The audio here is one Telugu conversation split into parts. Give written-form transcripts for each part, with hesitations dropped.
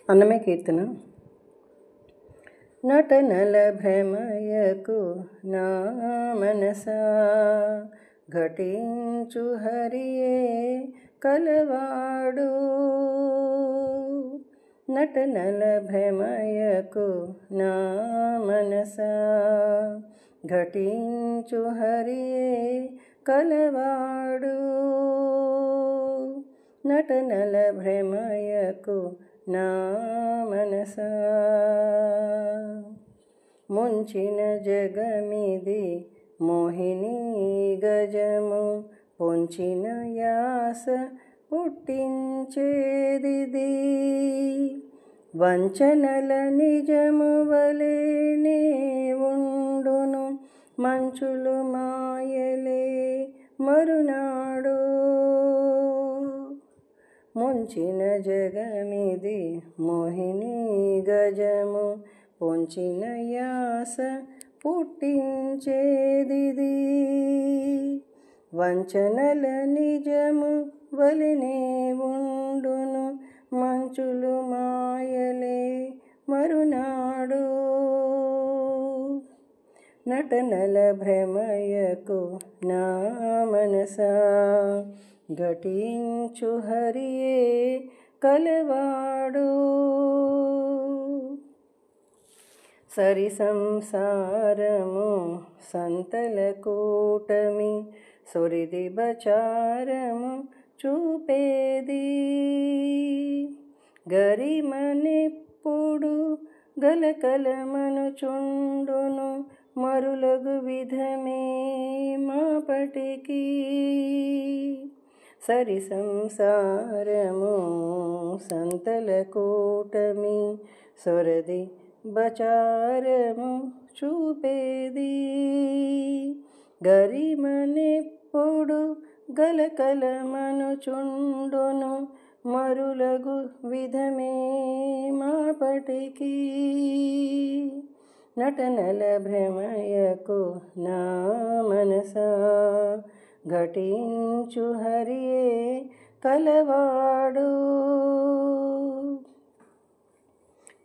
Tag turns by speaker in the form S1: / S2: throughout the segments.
S1: అన్నమే కీర్తన. నటనల భ్రమయకు నా మనసా, ఘటించు హరియే కలవాడు. నటనల భ్రమయకు నా మనసా, ఘటించు హరియే కలవాడు. నటనల భ్రమయకు నా మనసా, ముంచిన జగమిది మోహిని గజము, పొంచిన యాస పుట్టించేదిది. వంచనల నిజము వలెనే ఉండును, మంచులు మాయలే మరునాడు. ముంచిన జగమిది మోహిని గజము, పొంచిన యాస పుట్టించేదిది. వంచనల నిజము వలెనే ఉండును, మంచులు మాయలే మరునాడు. నటనల భ్రమయకు నా మనసా, ఘటించు హరియే కలవాడు. సరి సంసారము సంతల కూటమి, సొరిది బచారము చూపేది. గరిమనెప్పుడు గలకలమనుచుండును, మరులగు విధమే మాపటికి. సరి సంసారము సంతల కూటమి, సొరది బచారము చూపేది. గరిమనెప్పుడు గలకలమనుచుండును, మరులగు విధమే మాపటికి. నటనల భ్రమయకు నా మనసా, ఘటించు హరియే కలవాడు.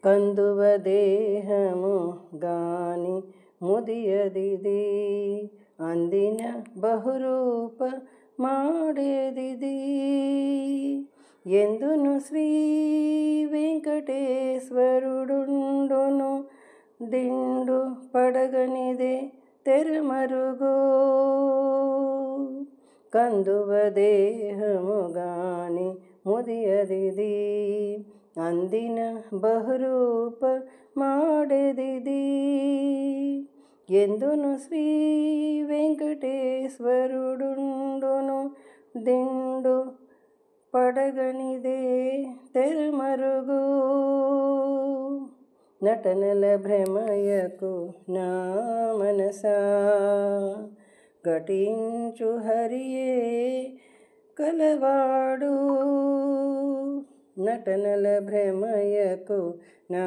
S1: కందువ దేహము గాని ముదియదిది, అందిన బహురూప మాడేదిది. ఎందును శ్రీ వెంకటేశ్వరుడుండును, దిండు పడగనిదే తెరమరుగు. కందువ దేహము గాని ముదియదిది, అందిన బహురూప మాడెదిది. ఎందును శ్రీ వెంకటేశ్వరుడుండును, దిండు పడగనిదే తెరమరుగు. నటనల భ్రమయకు నా మనసా, ఘటించు హరియే కలవాడు. నటనల భ్రమయకు నా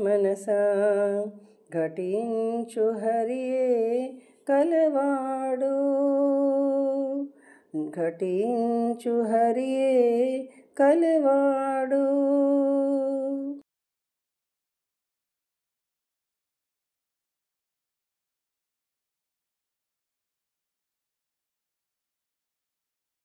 S1: మనసా, ఘటించు హరియే కలవాడు. ఘటించు హరియే కలవాడు.